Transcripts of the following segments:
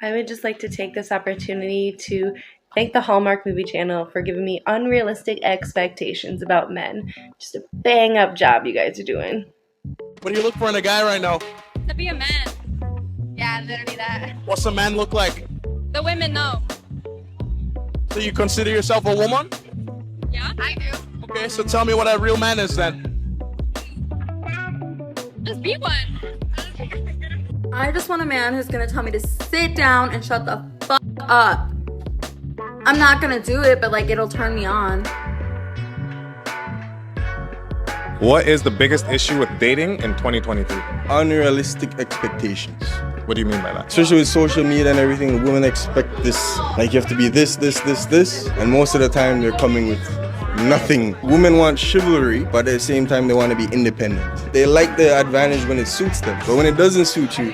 I would just like to take this opportunity to thank the Hallmark Movie Channel for giving me unrealistic expectations about men. Just a bang up job you guys are doing. What do you look for in a guy right now? To be a man. Yeah, literally that. What's a man look like? The women know. So you consider yourself a woman? Yeah, I do. Okay, so tell me what a real man is then. Just be one. I just want a man who's gonna tell me to sit down and shut the fuck up. I'm not gonna do it, but like it'll turn me on. What is the biggest issue with dating in 2023? Unrealistic expectations. What do you mean by that? Especially with social media and everything, women expect this, like you have to be this, and most of the time they're coming with nothing. Women want chivalry, but at the same time they want to be independent. They like the advantage when it suits them, but when it doesn't suit you,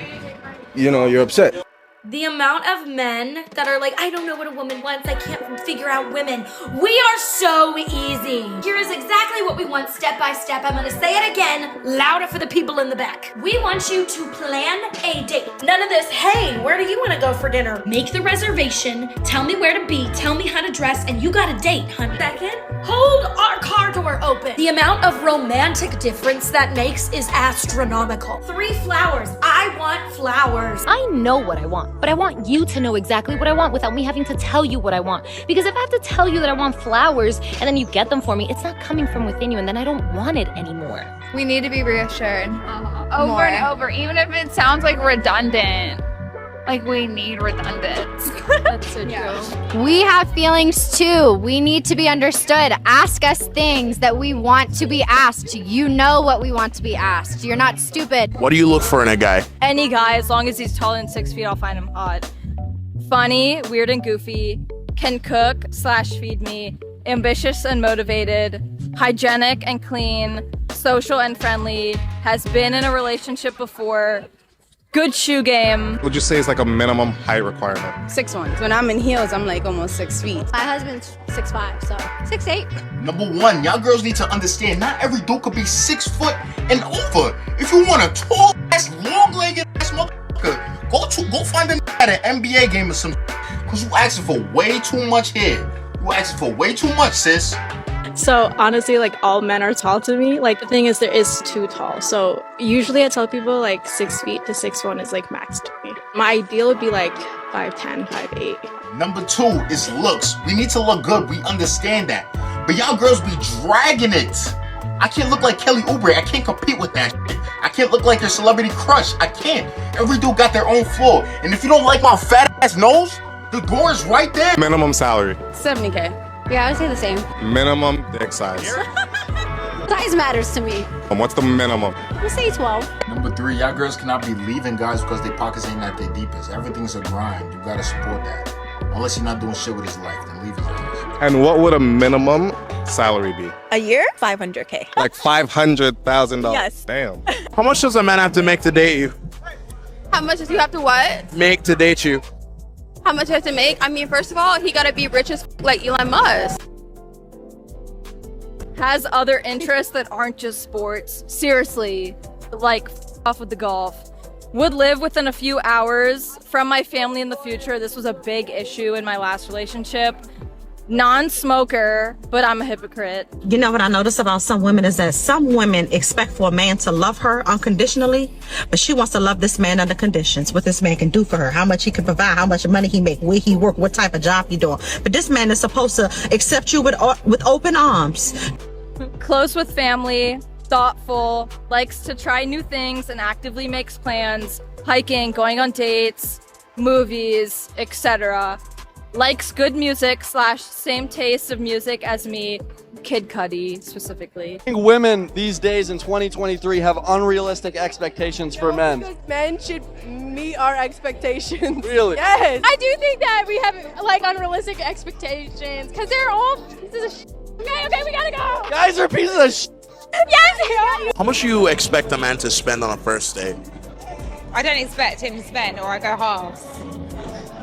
you're upset. The amount of men that are like, I don't know what a woman wants, I can't figure out women. We are so easy. Here is exactly what we want step by step. I'm gonna say it again, louder for the people in the back. We want you to plan a date. None of this, hey, where do you wanna go for dinner? Make the reservation, tell me where to be, tell me how to dress, and you got a date, honey. Second, hold our car door open. The amount of romantic difference that makes is astronomical. 3 flowers, I want flowers. I know what I want, but I want you to know exactly what I want without me having to tell you what I want. Because if I have to tell you that I want flowers and then you get them for me, it's not coming from within you and then I don't want it anymore. We need to be reassured. Over and over, even if it sounds like redundant. Like we need redundant. That's so true. We have feelings too. We need to be understood. Ask us things that we want to be asked. You know what we want to be asked. You're not stupid. What do you look for in a guy? Any guy, as long as he's taller than 6 feet, I'll find him hot. Funny, weird and goofy, can cook / feed me, ambitious and motivated, hygienic and clean, social and friendly, has been in a relationship before, good shoe game. Would you say it's like a minimum height requirement? 6'1". When I'm in heels, I'm like almost 6 feet. My husband's 6'5", so 6'8". Number one, y'all girls need to understand, not every dude could be 6 foot and over. If you want a tall ass, long-legged ass motherfucker, go find a at an NBA game or some, cause you asking for way too much here. You asking for way too much, sis. So honestly, like all men are tall to me. Like the thing is, there is too tall. So usually I tell people like 6 feet to 6'1" is like max to me. My ideal would be like 5'10", 5'8". Number 2 is looks. We need to look good. We understand that. But y'all girls be dragging it. I can't look like Kelly Oubre. I can't compete with that shit. I can't look like your celebrity crush. I can't. Every dude got their own flaw. And if you don't like my fat ass nose, the door is right there. Minimum salary. 70K. Yeah, I would say the same. Minimum dick size. Size matters to me. What's the minimum? We'll say 12. Number 3, y'all girls cannot be leaving guys because their pockets ain't at their deepest. Everything's a grind. You gotta support that. Unless you're not doing shit with his life, then leave his ass. And what would a minimum salary be? A year? 500K. Like $500,000? Yes. Damn. How much does a man have to make to date you? How much does you have to what? Make to date you. How much you have to make? I mean, first of all, he gotta be rich as like Elon Musk. Has other interests that aren't just sports. Seriously, like off with the golf. Would live within a few hours from my family in the future. This was a big issue in my last relationship. Non-smoker, but I'm a hypocrite. You know what I notice about some women is that some women expect for a man to love her unconditionally, but she wants to love this man under conditions. What this man can do for her, how much he can provide, how much money he make, where he work, what type of job he doing. But this man is supposed to accept you with open arms. Close with family, thoughtful, likes to try new things and actively makes plans, hiking, going on dates, movies, etc. Likes good music / same taste of music as me, Kid Cudi specifically. I think women these days in 2023 have unrealistic expectations for men. Men should meet our expectations. Really? Yes. I do think that we have like unrealistic expectations because they're all pieces of shit. Okay, we gotta go. Guys are pieces of shit. Yes. How much do you expect a man to spend on a first date? I don't expect him to spend, or I go halves.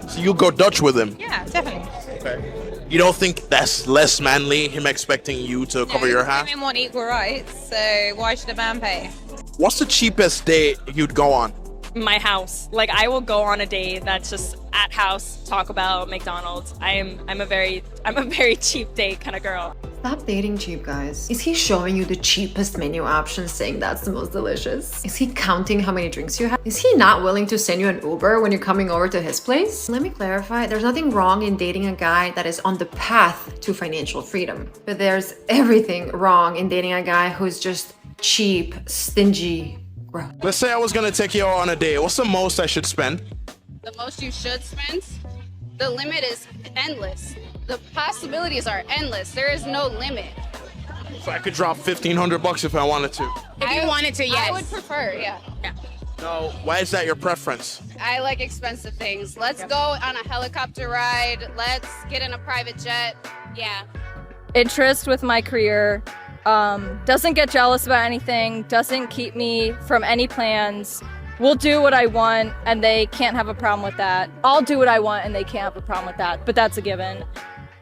So you go Dutch with him? Yeah, definitely. Okay. You don't think that's less manly, him expecting you to cover your half? Women want equal rights, so why should a man pay? What's the cheapest date you'd go on? my house. Like, I will go on a date that's just at house, talk about McDonald's. I'm a very cheap date kind of girl. Stop dating cheap guys. Is he showing you the cheapest menu option saying that's the most delicious? Is he counting how many drinks you have? Is he not willing to send you an Uber when you're coming over to his place? Let me clarify, there's nothing wrong in dating a guy that is on the path to financial freedom. But there's everything wrong in dating a guy who's just cheap, stingy, gross. Let's say I was gonna take you out on a date. What's the most I should spend? The most you should spend? The limit is endless. The possibilities are endless. There is no limit. So I could drop $1,500 if I wanted to. If you wanted to, yes. I would prefer, yeah. No, why is that your preference? I like expensive things. Let's go on a helicopter ride. Let's get in a private jet. Yeah. Interest with my career, doesn't get jealous about anything, doesn't keep me from any plans, will do what I want and they can't have a problem with that. I'll do what I want and they can't have a problem with that, but that's a given.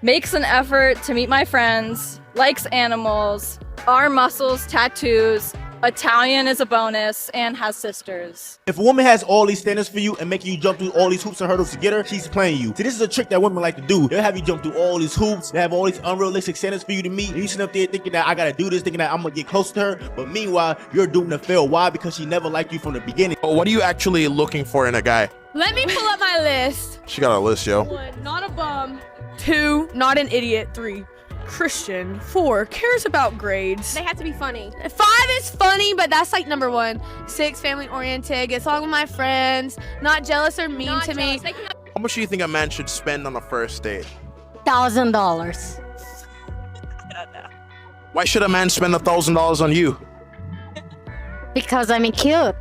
Makes an effort to meet my friends, likes animals, arm muscles, tattoos, Italian is a bonus, and has sisters. If a woman has all these standards for you and making you jump through all these hoops and hurdles to get her, she's playing you. See, this is a trick that women like to do. They'll have you jump through all these hoops, they have all these unrealistic standards for you to meet, and you sit up there thinking that I gotta do this, thinking that I'm gonna get close to her, but meanwhile, you're doomed to fail. Why? Because she never liked you from the beginning. What are you actually looking for in a guy? Let me pull up my list. She got a list, yo. 1, not a bum. 2, not an idiot. 3, Christian. 4, cares about grades. They have to be funny. 5 is funny, but that's like number 1. 6, family oriented, gets along with my friends, not jealous or mean to me. How much do you think a man should spend on a first date? $1,000. Why should a man spend $1,000 on you? Because I'm cute.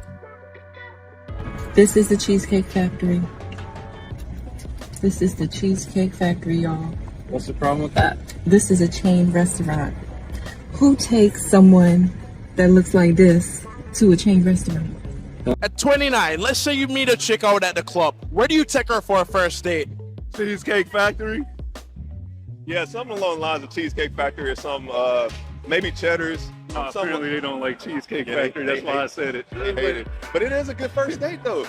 This is the Cheesecake Factory. This is the Cheesecake Factory, y'all. What's the problem with that? This is a chain restaurant. Who takes someone that looks like this to a chain restaurant? At 29, let's say you meet a chick out at the club. Where do you take her for a first date? Cheesecake Factory? Yeah, something along the lines of Cheesecake Factory or some, maybe Cheddar's. Apparently they don't like Cheesecake Factory, that's why I said it. They hate it. But it is a good first date, though.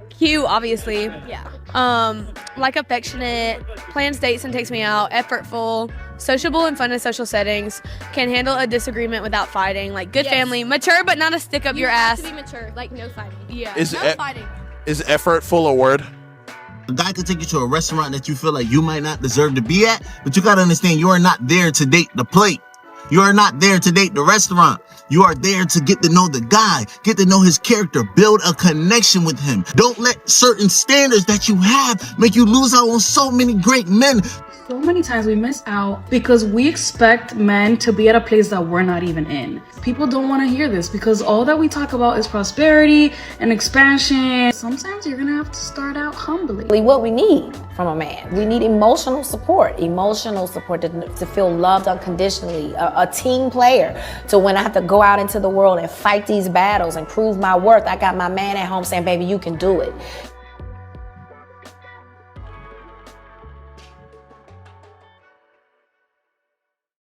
Cute, obviously. Yeah. Like affectionate, plans dates and takes me out, effortful, sociable and fun in social settings, can handle a disagreement without fighting, like good family, mature but not a stick up your ass. You have to be mature, like no fighting. Yeah. No fighting. Is effortful a word? A guy could take you to a restaurant that you feel like you might not deserve to be at, but you gotta understand you are not there to date the plate. You are not there to date the restaurant. You are there to get to know the guy, get to know his character, build a connection with him. Don't let certain standards that you have make you lose out on so many great men. So many times we miss out because we expect men to be at a place that we're not even in. People don't want to hear this because all that we talk about is prosperity and expansion. Sometimes you're gonna have to start out humbly. What we need from a man, we need emotional support to feel loved unconditionally, a team player. So when I have to go out into the world and fight these battles and prove my worth, I got my man at home saying, baby, you can do it.